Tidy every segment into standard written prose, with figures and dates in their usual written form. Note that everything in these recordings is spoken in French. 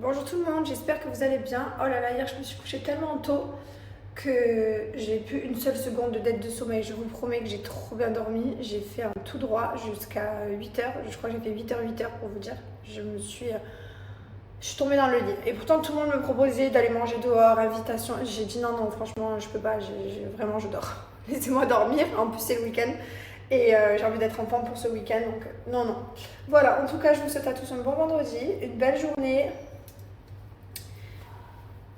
Bonjour tout le monde, j'espère que vous allez bien. Oh là là, hier je me suis couchée tellement tôt que j'ai plus une seule seconde de dette de sommeil. Je vous promets que j'ai trop bien dormi. J'ai fait un tout droit jusqu'à 8h. Je crois que j'ai fait 8h pour vous dire. Je suis tombée dans le lit. Et pourtant tout le monde me proposait d'aller manger dehors, invitation. J'ai dit non, non, franchement, je peux pas. Vraiment, je dors. Laissez-moi dormir. En plus, c'est le week-end. Et j'ai envie d'être en forme pour ce week-end. Donc non, non. Voilà, en tout cas, je vous souhaite à tous un bon vendredi, une belle journée.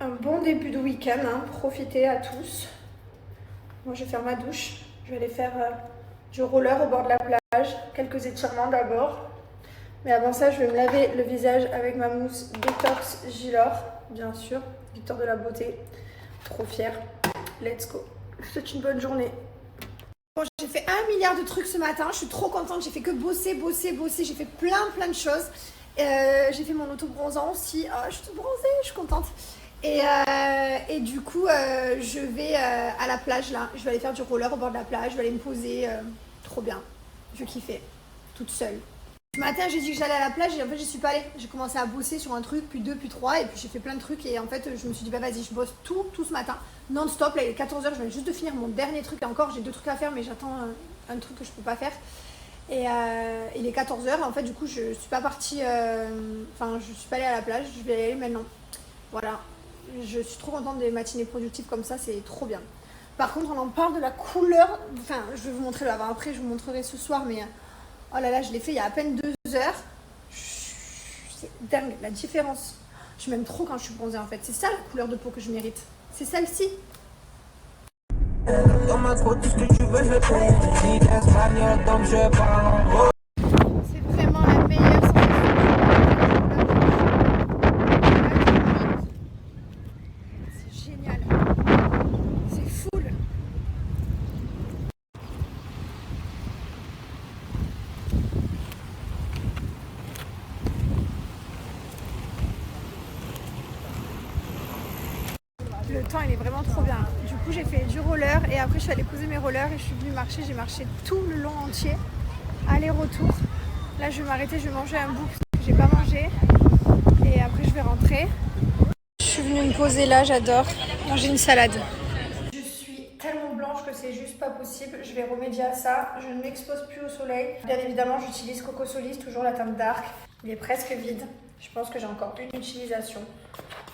Un bon début de week-end, hein. Profitez à tous. Moi je vais faire ma douche, je vais aller faire du roller au bord de la plage, quelques étirements d'abord. Mais avant ça je vais me laver le visage avec ma mousse Détox Gilor, bien sûr, Victor de la beauté, trop fière. Let's go, je vous souhaite une bonne journée. Bon, j'ai fait 1 milliard de trucs ce matin, je suis trop contente, j'ai fait que bosser, j'ai fait plein de choses. J'ai fait mon auto-bronzant aussi, oh, je suis toute bronzée, je suis contente. Et du coup, je vais à la plage là. Je vais aller faire du roller au bord de la plage. Je vais aller me poser. Trop bien. Je kiffais. Toute seule. Ce matin, j'ai dit que j'allais à la plage et en fait, j'y suis pas allée. J'ai commencé à bosser sur un truc, puis deux, puis trois. Et puis j'ai fait plein de trucs. Et en fait, je me suis dit, bah vas-y, je bosse tout ce matin. Non-stop. Là, il est 14h. Je viens juste de finir mon dernier truc. Et encore, j'ai 2 trucs à faire, mais j'attends un truc que je peux pas faire. Et il est 14h. En fait, du coup, je suis pas partie. Enfin, je suis pas allée à la plage. Je vais y aller maintenant. Voilà. Je suis trop contente des matinées productives comme ça, c'est trop bien. Par contre, on en parle de la couleur. Enfin, je vais vous montrer l'avant après, je vous montrerai ce soir, mais oh là là, je l'ai fait il y a à peine 2 heures. C'est dingue, la différence. Je m'aime trop quand je suis bronzée en fait. C'est ça la couleur de peau que je mérite. C'est celle-ci. C'est vraiment la meilleure c'est génial. C'est full. Le temps il est vraiment trop bien. Du coup j'ai fait du roller et après je suis allée poser mes rollers et je suis venue marcher. J'ai marché tout le long entier, aller-retour. Là je vais m'arrêter, je vais manger un bout parce que j'ai pas mangé et après je vais rentrer. Je suis venue me poser là, j'adore manger une salade. Je suis tellement blanche que c'est juste pas possible. Je vais remédier à ça. Je ne m'expose plus au soleil. Bien évidemment j'utilise Coco Solis, toujours la teinte dark. Il est presque vide. Je pense que j'ai encore une utilisation.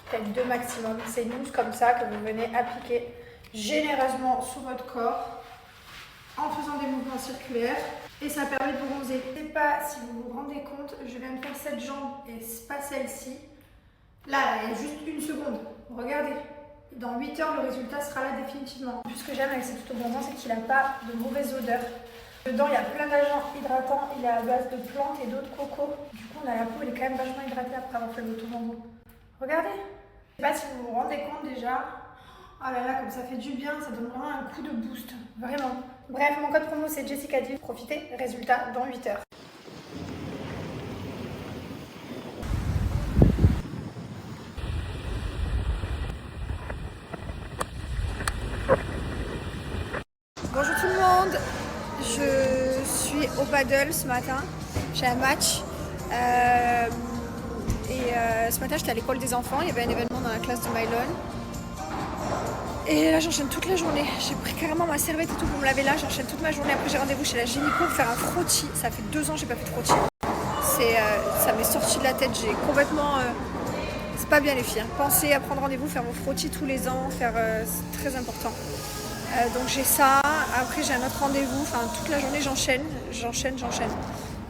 Peut-être 2 maximum. C'est une mousse comme ça que vous venez appliquer généreusement sur votre corps en faisant des mouvements circulaires et ça permet de bronzer. Je ne sais pas si vous vous rendez compte, je viens de faire cette jambe et pas celle-ci. Là, il y a juste 1 seconde. Regardez. Dans 8 heures, le résultat sera là définitivement. Plus ce que j'aime avec cet auto-bronzant, c'est qu'il n'a pas de mauvaise odeur. Dedans, il y a plein d'agents hydratants. Il est à base de plantes et d'eau de coco. Du coup, on a la peau, elle est quand même vachement hydratée après avoir fait l'auto-bronzant. Regardez. Je ne sais pas si vous vous rendez compte déjà. Oh là là, comme ça fait du bien, ça donne vraiment un coup de boost. Vraiment. Bref, mon code promo c'est Jessica Div. Profitez, résultat dans 8 heures. Bonjour tout le monde. Je suis au paddle ce matin. J'ai un match. Ce matin j'étais à l'école des enfants, il y avait un événement dans la classe de Mylon. Et là j'enchaîne toute la journée. J'ai pris carrément ma serviette et tout pour me laver là, j'enchaîne toute ma journée. Après j'ai rendez-vous chez la gynéco pour faire un frottis. Ça fait 2 ans que j'ai pas fait de frottis. Ça m'est sorti de la tête, j'ai complètement... c'est pas bien les filles. Pensez à prendre rendez-vous, faire vos frottis tous les ans, c'est très important. Donc j'ai ça, après j'ai un autre rendez-vous, enfin toute la journée j'enchaîne.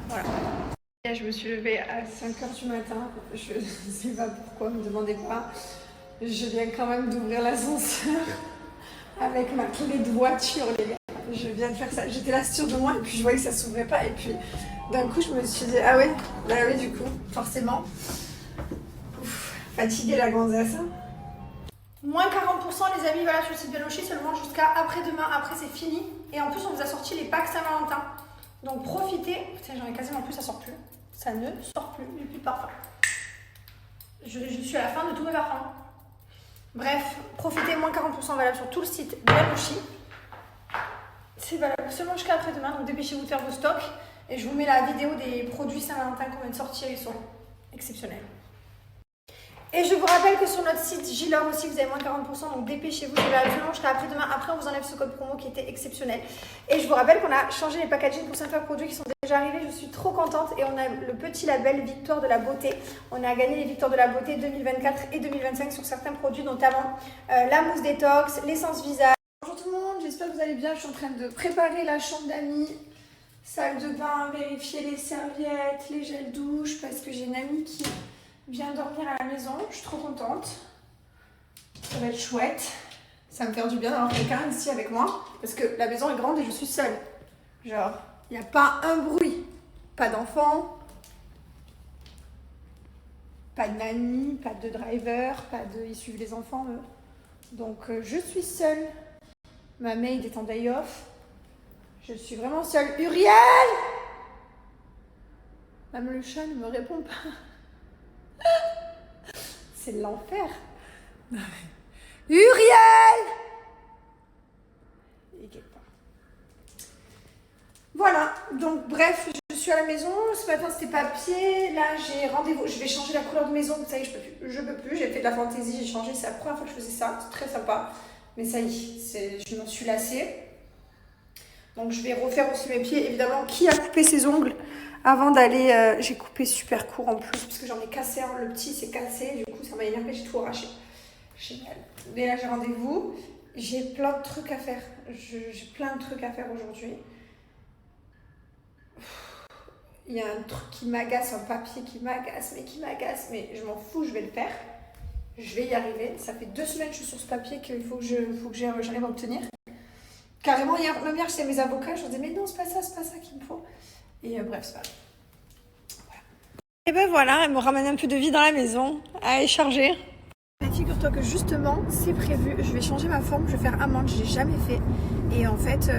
Voilà. Je me suis levée à 5h du matin, je ne sais pas pourquoi, me demandez pas. Je viens quand même d'ouvrir l'ascenseur avec ma clé de voiture, les gars. Je viens de faire ça, j'étais là sûre de moi et puis je voyais que ça s'ouvrait pas et puis d'un coup je me suis dit ah ouais, bah oui du coup, forcément. Ouf, fatiguée la gonzesse. Moins 40% les amis, voilà sur le site de Lochi seulement jusqu'à après-demain, après c'est fini. Et en plus on vous a sorti les packs Saint-Valentin. Donc profitez, putain j'en ai quasiment plus, ça sort plus. Ça ne sort plus, il n'y a plus de parfum. Je suis à la fin de tous mes parfums. Bref, profitez, moins 40% valable sur tout le site de la Lochi. C'est valable seulement jusqu'à après-demain, donc dépêchez-vous de faire vos stocks. Et je vous mets la vidéo des produits Saint-Valentin qu'on vient de sortir, ils sont exceptionnels. Et je vous rappelle que sur notre site Gilor aussi, vous avez moins 40%, donc dépêchez-vous, je vais absolument jusqu'à après-demain. Après, on vous enlève ce code promo qui était exceptionnel. Et je vous rappelle qu'on a changé les packaging pour certains produits qui sont déjà arrivés. Je suis trop contente et on a le petit label Victoire de la beauté. On a gagné les Victoires de la beauté 2024 et 2025 sur certains produits, notamment la mousse détox, l'essence visage. Bonjour tout le monde, j'espère que vous allez bien. Je suis en train de préparer la chambre d'amis, salle de bain, vérifier les serviettes, les gels douche, parce que j'ai une amie qui vient dormir à la maison. Je suis trop contente. Ça va être chouette. Ça me fait du bien d'avoir quelqu'un ici avec moi, parce que la maison est grande et je suis seule. Genre, il n'y a pas un bruit, pas d'enfant, pas de nanny, pas de driver, pas de... Ils suivent les enfants, eux. Donc, je suis seule. Ma maid est en day off. Je suis vraiment seule. Uriel! Même le chat ne me répond pas. C'est l'enfer. Uriel! Il guette pas. Voilà, donc bref, je suis à la maison. Ce matin c'était papier. Là j'ai rendez-vous. Je vais changer la couleur de maison. Ça y est, je peux plus. J'ai fait de la fantaisie, j'ai changé. C'est la première fois que je faisais ça. C'est très sympa. Mais ça y est, je m'en suis lassée. Donc je vais refaire aussi mes pieds. Évidemment, qui a coupé ses ongles avant d'aller... j'ai coupé super court en plus parce que j'en ai cassé un. Le petit s'est cassé. Du coup, ça m'a énervé. J'ai tout arraché. Génial. Mais là, j'ai rendez-vous. J'ai plein de trucs à faire. J'ai plein de trucs à faire aujourd'hui. Il y a un truc qui m'agace, un papier qui m'agace, mais je m'en fous, je vais le faire. Je vais y arriver. Ça fait 2 semaines que je suis sur ce papier qu'il faut que j'arrive à obtenir. Carrément, même hier, j'étais mes avocats, je leur disais, mais non, c'est pas ça qu'il me faut. Et bref, c'est pas grave. Voilà. Et ben voilà, elle me ramène un peu de vie dans la maison. Allez, charger. Figure-toi que justement, c'est prévu. Je vais changer ma forme, je vais faire amande, je l'ai jamais fait. Et en fait,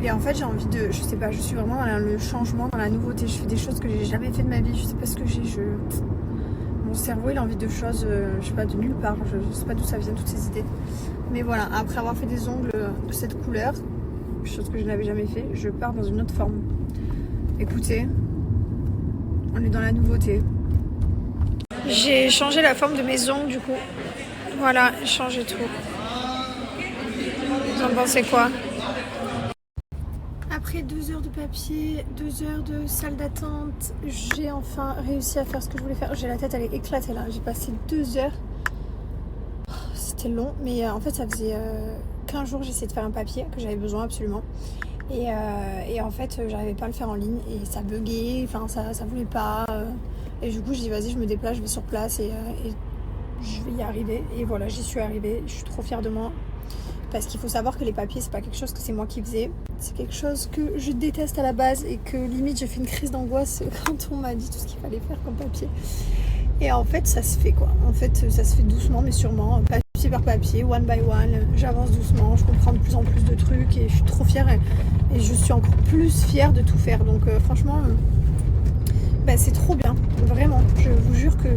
j'ai envie de... Je sais pas, je suis vraiment dans le changement, dans la nouveauté. Je fais des choses que j'ai jamais fait de ma vie. Je sais pas ce que j'ai. Mon cerveau, il a envie de choses, je sais pas, de nulle part. Je sais pas d'où ça vient, toutes ces idées. Mais voilà, après avoir fait des ongles de cette couleur, chose que je n'avais jamais fait, je pars dans une autre forme. Écoutez, on est dans la nouveauté. J'ai changé la forme de mes ongles du coup. Voilà, j'ai changé tout. Vous en pensez quoi? Après 2 heures de papier, 2 heures de salle d'attente, j'ai enfin réussi à faire ce que je voulais faire. J'ai la tête, elle est éclatée là. J'ai passé 2 heures. C'était long, mais en fait ça faisait 15 jours que j'essayais de faire un papier que j'avais besoin absolument. Et en fait j'arrivais pas à le faire en ligne et ça buguait, enfin ça voulait pas. Et du coup je dis vas-y, je me déplace, je vais sur place et je vais y arriver. Et voilà, j'y suis arrivée, je suis trop fière de moi. Parce qu'il faut savoir que les papiers, c'est pas quelque chose que c'est moi qui faisais. C'est quelque chose que je déteste à la base et que limite j'ai fait une crise d'angoisse quand on m'a dit tout ce qu'il fallait faire comme papier. Et en fait, ça se fait quoi. En fait, ça se fait doucement mais sûrement. Papier par papier, one by one. J'avance doucement, je comprends de plus en plus de trucs et je suis trop fière. Et je suis encore plus fière de tout faire. Donc franchement, c'est trop bien. Vraiment. Je vous jure que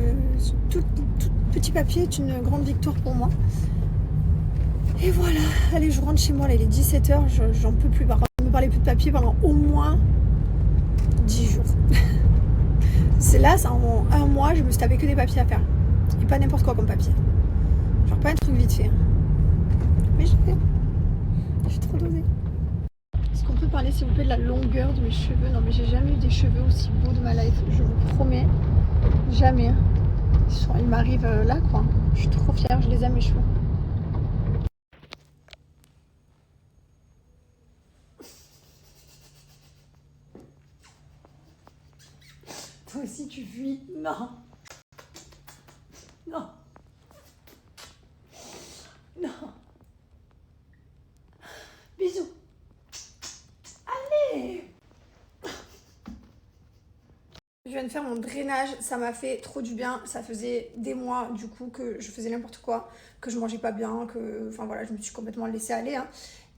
tout petit papier est une grande victoire pour moi. Et voilà, allez, je rentre chez moi, là, il est 17h, j'en peux plus. Par contre, je ne me parlais plus de papier pendant au moins 10 jours. C'est là, ça, en 1 mois, je me suis tapé que des papiers à faire. Et pas n'importe quoi comme papier. Genre pas un truc vite fait. Mais je suis trop dosée. Est-ce qu'on peut parler, s'il vous plaît, de la longueur de mes cheveux? Non, mais j'ai jamais eu des cheveux aussi beaux de ma life. Je vous promets, jamais. Ils m'arrivent là, quoi. Je suis trop fière, je les aime, mes cheveux. Toi aussi tu fuis? Non. Non. Non. Bisous. Allez. Je viens de faire mon drainage, ça m'a fait trop du bien. Ça faisait des mois du coup que je faisais n'importe quoi, que je mangeais pas bien, que... Enfin voilà, je me suis complètement laissée aller. Hein.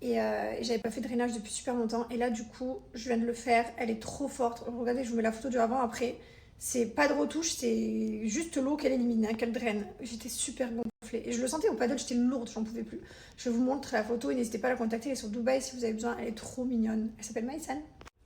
Et j'avais pas fait de drainage depuis super longtemps. Et là du coup, je viens de le faire. Elle est trop forte. Regardez, je vous mets la photo du avant, après. C'est pas de retouche, c'est juste l'eau qu'elle élimine, hein, qu'elle draine. J'étais super gonflée. Et je le sentais au paddle, j'étais lourde, j'en pouvais plus. Je vous montre la photo et n'hésitez pas à la contacter. Elle est sur Dubaï si vous avez besoin. Elle est trop mignonne. Elle s'appelle Maïsan.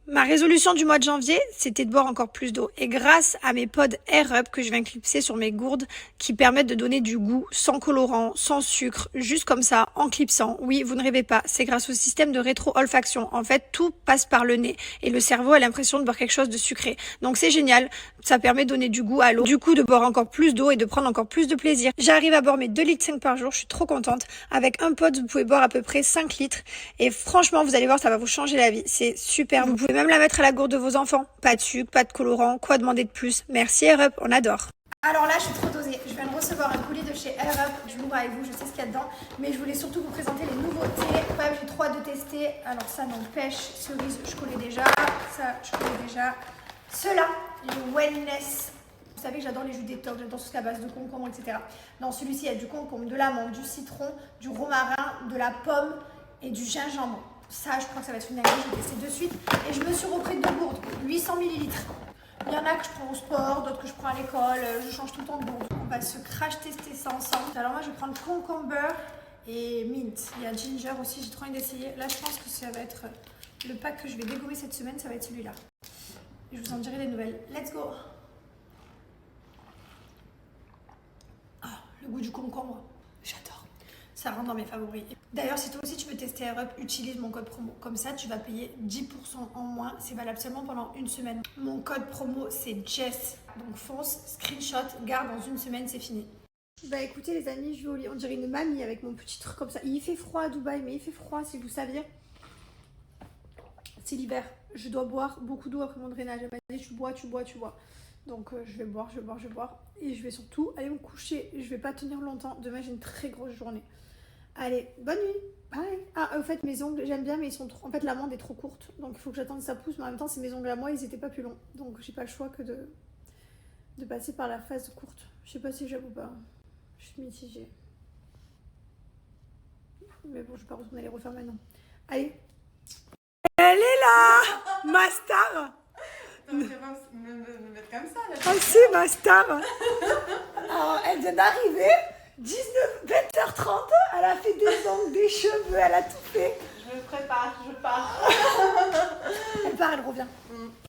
Ma résolution du mois de janvier, c'était de boire encore plus d'eau. Et grâce à mes pods Air Up que je viens clipser sur mes gourdes qui permettent de donner du goût sans colorant, sans sucre, juste comme ça, en clipsant. Oui, vous ne rêvez pas, c'est grâce au système de rétro-olfaction. En fait, tout passe par le nez et le cerveau a l'impression de boire quelque chose de sucré. Donc c'est génial, ça permet de donner du goût à l'eau. Du coup, de boire encore plus d'eau et de prendre encore plus de plaisir. J'arrive à boire mes 2,5 litres par jour, je suis trop contente. Avec un pod, vous pouvez boire à peu près 5 litres. Et franchement, vous allez voir, ça va vous changer la vie. C'est super. Vous pouvez même la mettre à la gourde de vos enfants. Pas de sucre, pas de colorant, quoi demander de plus? Merci Air Up, on adore. Alors là, je suis trop dosée. Je viens de recevoir un colis de chez Air Up. Je l'ouvre avec vous, je sais ce qu'il y a dedans. Mais je voulais surtout vous présenter les nouveautés. Bref, j'ai trop hâte de tester. Alors ça, non, pêche, cerise, je connais déjà. Ça, je connais déjà. Ceux-là, les wellness. Vous savez que j'adore les jus détox, j'adore tout ce qui est à base de concombre, etc. Dans celui-ci, il y a du concombre, de l'amande, du citron, du romarin, de la pomme et du gingembre. Ça, je crois que ça va être une dinguerie, je vais tester de suite. Et je me suis repris 2 gourdes, 800 ml. Il y en a que je prends au sport, d'autres que je prends à l'école. Je change tout le temps de gourde. On va se crash tester ça ensemble. Alors moi, je vais prendre concombre et mint. Il y a ginger aussi, j'ai trop envie d'essayer. Là, je pense que ça va être le pack que je vais dégommer cette semaine, ça va être celui-là. Je vous en dirai des nouvelles. Let's go! Oh, le goût du concombre, j'adore. Ça rentre dans mes favoris. D'ailleurs, si toi aussi tu veux tester Air Up, utilise mon code promo. Comme ça, tu vas payer 10% en moins. C'est valable seulement pendant une semaine. Mon code promo, c'est Jess. Donc fonce, screenshot, garde dans une semaine, c'est fini. Bah écoutez les amis, je vais au lit. On dirait une mamie avec mon petit truc comme ça. Il fait froid à Dubaï, mais il fait froid si vous saviez. C'est l'hiver. Je dois boire beaucoup d'eau après mon drainage. Elle m'a dit tu bois, tu bois, tu bois. Donc je vais boire, je vais boire, je vais boire. Et je vais surtout aller me coucher. Je vais pas tenir longtemps. Demain j'ai une très grosse journée. Allez, bonne nuit. Bye. Ah, au fait, mes ongles, j'aime bien, mais ils sont trop... En fait, l'amande est trop courte. Donc, il faut que j'attende que ça pousse. Mais en même temps, c'est mes ongles à moi, ils étaient pas plus longs. Donc, j'ai pas le choix que de passer par la phase courte. Je sais pas si j'aime ou pas. Je suis mitigée. Mais bon, je vais pas retourner les refaire maintenant. Allez. Elle est là, ma star. Non, tu vas pas me mettre comme ça là. Oh, c'est ma star. Alors, elle vient d'arriver. 20h30, elle a fait des ongles, des cheveux, elle a tout fait. Je me prépare, je pars. Elle part, elle revient.